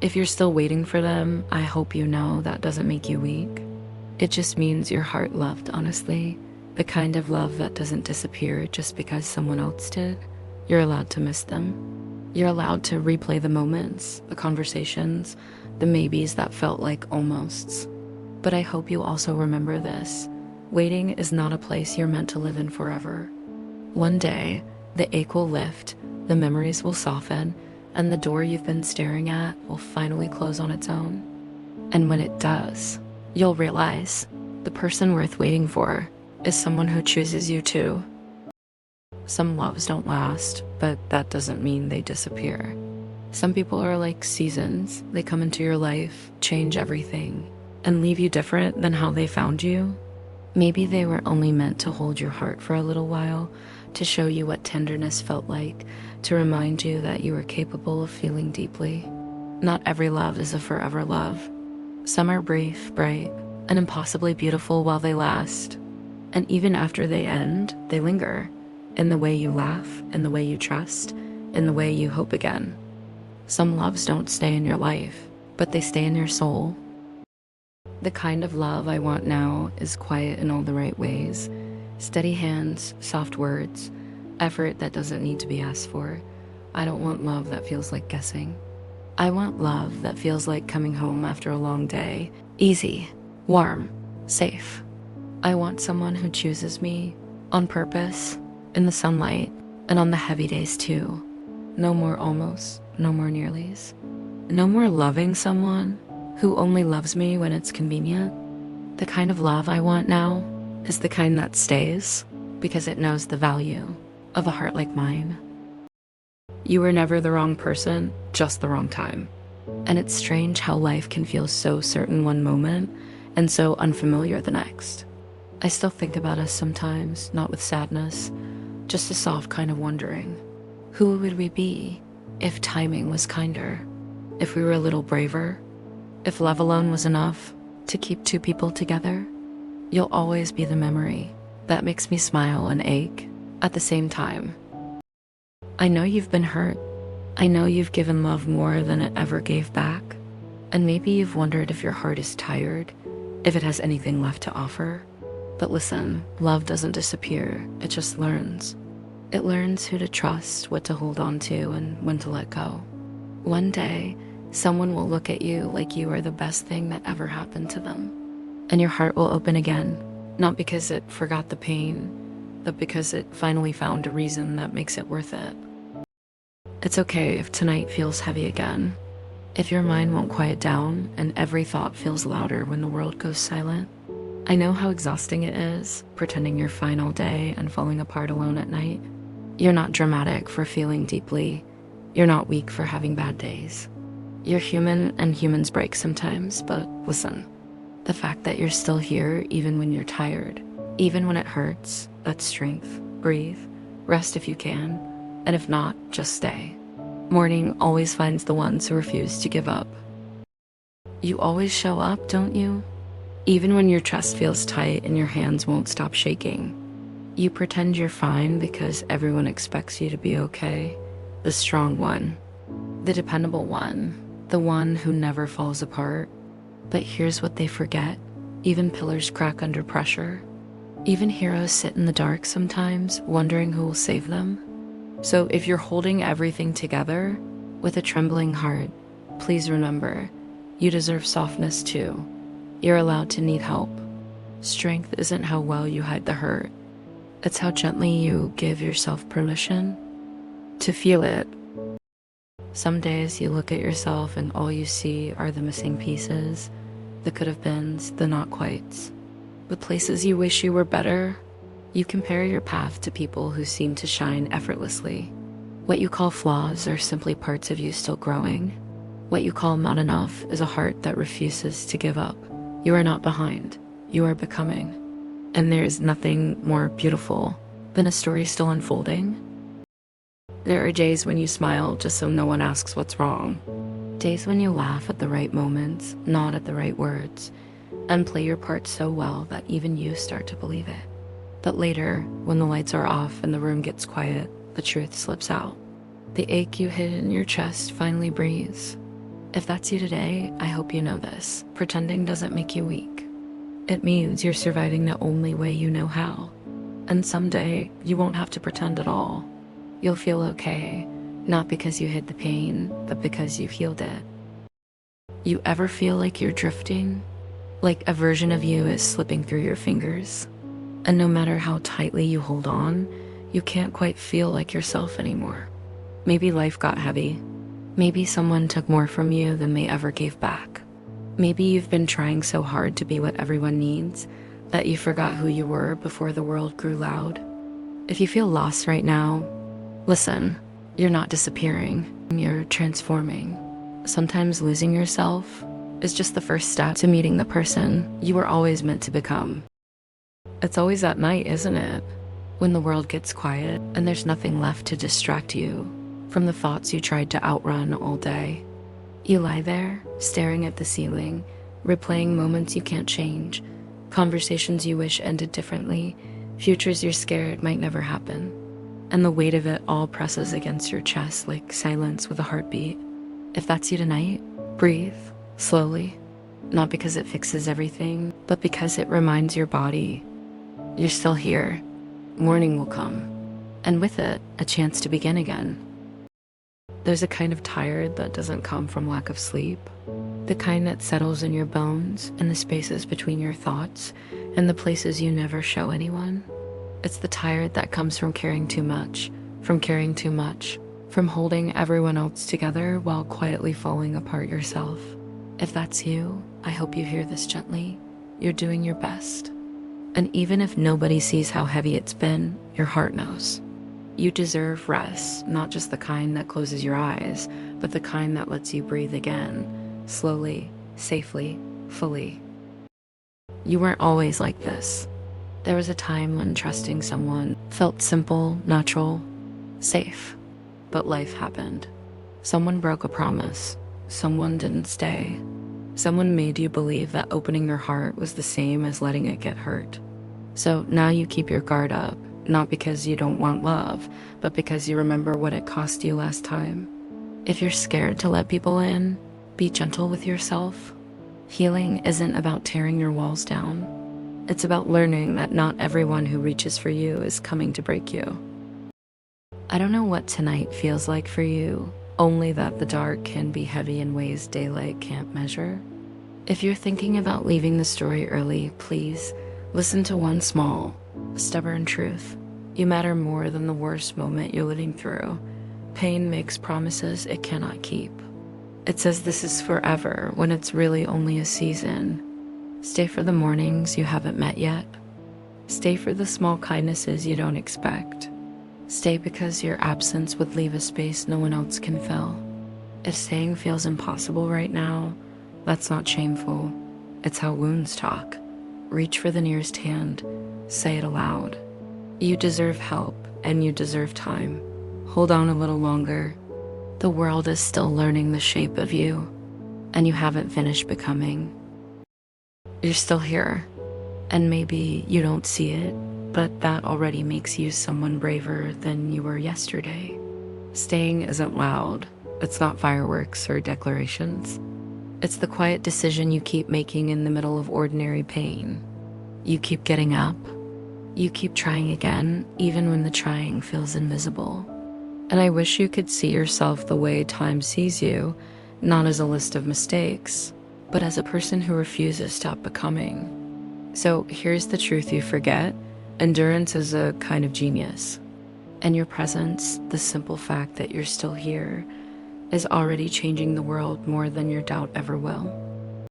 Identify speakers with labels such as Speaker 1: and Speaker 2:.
Speaker 1: If you're still waiting for them, I hope you know that doesn't make you weak. It just means your heart loved honestly, the kind of love that doesn't disappear just because someone else did. You're allowed to miss them. You're allowed to replay the moments, the conversations, the maybes that felt like almosts. But I hope you also remember this. Waiting is not a place you're meant to live in forever. One day, the ache will lift, the memories will soften, and the door you've been staring at will finally close on its own. And when it does, you'll realize the person worth waiting for is someone who chooses you too. Some loves don't last, but that doesn't mean they disappear. Some people are like seasons. They come into your life, change everything, and leave you different than how they found you. Maybe they were only meant to hold your heart for a little while, to show you what tenderness felt like, to remind you that you were capable of feeling deeply. Not every love is a forever love. Some are brief, bright, and impossibly beautiful while they last. And even after they end, they linger. In the way you laugh, in the way you trust, in the way you hope again. Some loves don't stay in your life, but they stay in your soul. The kind of love I want now is quiet in all the right ways. Steady hands, soft words, effort that doesn't need to be asked for. I don't want love that feels like guessing. I want love that feels like coming home after a long day. Easy, warm, safe. I want someone who chooses me on purpose, in the sunlight, and on the heavy days too. No more almost, no more nearlies. No more loving someone who only loves me when it's convenient. The kind of love I want now is the kind that stays because it knows the value of a heart like mine. You were never the wrong person, just the wrong time. And it's strange how life can feel so certain one moment and so unfamiliar the next. I still think about us sometimes, not with sadness, just a soft kind of wondering. Who would we be if timing was kinder? If we were a little braver? If love alone was enough to keep two people together? You'll always be the memory that makes me smile and ache at the same time. I know you've been hurt. I know you've given love more than it ever gave back. And maybe you've wondered if your heart is tired, if it has anything left to offer. But listen, love doesn't disappear, it just learns. It learns who to trust, what to hold on to, and when to let go. One day, someone will look at you like you are the best thing that ever happened to them. And your heart will open again, not because it forgot the pain, but because it finally found a reason that makes it worth it. It's okay if tonight feels heavy again, if your mind won't quiet down and every thought feels louder when the world goes silent. I know how exhausting it is, pretending you're fine all day and falling apart alone at night. You're not dramatic for feeling deeply. You're not weak for having bad days. You're human, and humans break sometimes, but listen. The fact that you're still here even when you're tired, even when it hurts, that's strength. Breathe, rest if you can, and if not, just stay. Morning always finds the ones who refuse to give up. You always show up, don't you? Even when your chest feels tight and your hands won't stop shaking. You pretend you're fine because everyone expects you to be okay. The strong one, the dependable one, the one who never falls apart. But here's what they forget. Even pillars crack under pressure. Even heroes sit in the dark sometimes, wondering who will save them. So if you're holding everything together with a trembling heart, please remember, you deserve softness too. You're allowed to need help. Strength isn't how well you hide the hurt. It's how gently you give yourself permission to feel it. Some days you look at yourself and all you see are the missing pieces, the could have beens, the not quites, the places you wish you were better. You compare your path to people who seem to shine effortlessly. What you call flaws are simply parts of you still growing. What you call not enough is a heart that refuses to give up. You are not behind, you are becoming. And there is nothing more beautiful than a story still unfolding. There are days when you smile just so no one asks what's wrong. Days when you laugh at the right moments, nod at the right words, and play your part so well that even you start to believe it. But later, when the lights are off and the room gets quiet, the truth slips out. The ache you hid in your chest finally breathes. If that's you today, I hope you know this. Pretending doesn't make you weak. It means you're surviving the only way you know how. And someday, you won't have to pretend at all. You'll feel okay, not because you hid the pain, but because you healed it. You ever feel like you're drifting? Like a version of you is slipping through your fingers? And no matter how tightly you hold on, you can't quite feel like yourself anymore. Maybe life got heavy. Maybe someone took more from you than they ever gave back. Maybe you've been trying so hard to be what everyone needs that you forgot who you were before the world grew loud. If you feel lost right now, listen, you're not disappearing, you're transforming. Sometimes losing yourself is just the first step to meeting the person you were always meant to become. It's always at night, isn't it? When the world gets quiet and there's nothing left to distract you from the thoughts you tried to outrun all day. You lie there, staring at the ceiling, replaying moments you can't change, conversations you wish ended differently, futures you're scared might never happen. And the weight of it all presses against your chest like silence with a heartbeat. If that's you tonight, breathe, slowly. Not because it fixes everything, but because it reminds your body you're still here. Morning will come, and with it, a chance to begin again. There's a kind of tired that doesn't come from lack of sleep, the kind that settles in your bones and the spaces between your thoughts and the places you never show anyone. It's the tired that comes from caring too much, from holding everyone else together while quietly falling apart yourself. If that's you, I hope you hear this gently. You're doing your best. And even if nobody sees how heavy it's been, your heart knows. You deserve rest, not just the kind that closes your eyes, but the kind that lets you breathe again, slowly, safely, fully. You weren't always like this. There was a time when trusting someone felt simple, natural, safe. But life happened. Someone broke a promise. Someone didn't stay. Someone made you believe that opening your heart was the same as letting it get hurt. So now you keep your guard up, not because you don't want love, but because you remember what it cost you last time. If you're scared to let people in, be gentle with yourself. Healing isn't about tearing your walls down. It's about learning that not everyone who reaches for you is coming to break you. I don't know what tonight feels like for you, only that the dark can be heavy in ways daylight can't measure. If you're thinking about leaving the story early, please listen to one small, stubborn truth. You matter more than the worst moment you're living through. Pain makes promises it cannot keep. It says this is forever when it's really only a season. Stay for the mornings you haven't met yet. Stay for the small kindnesses you don't expect. Stay because your absence would leave a space no one else can fill. If staying feels impossible right now, that's not shameful. It's how wounds talk. Reach for the nearest hand. Say it aloud. You deserve help, and you deserve time. Hold on a little longer. The world is still learning the shape of you, and you haven't finished becoming. You're still here, and maybe you don't see it, but that already makes you someone braver than you were yesterday. Staying isn't loud. It's not fireworks or declarations. It's the quiet decision you keep making in the middle of ordinary pain. You keep getting up. You keep trying again, even when the trying feels invisible. And I wish you could see yourself the way time sees you, not as a list of mistakes, but as a person who refuses to stop becoming. So here's the truth you forget. Endurance is a kind of genius. And your presence, the simple fact that you're still here, is already changing the world more than your doubt ever will.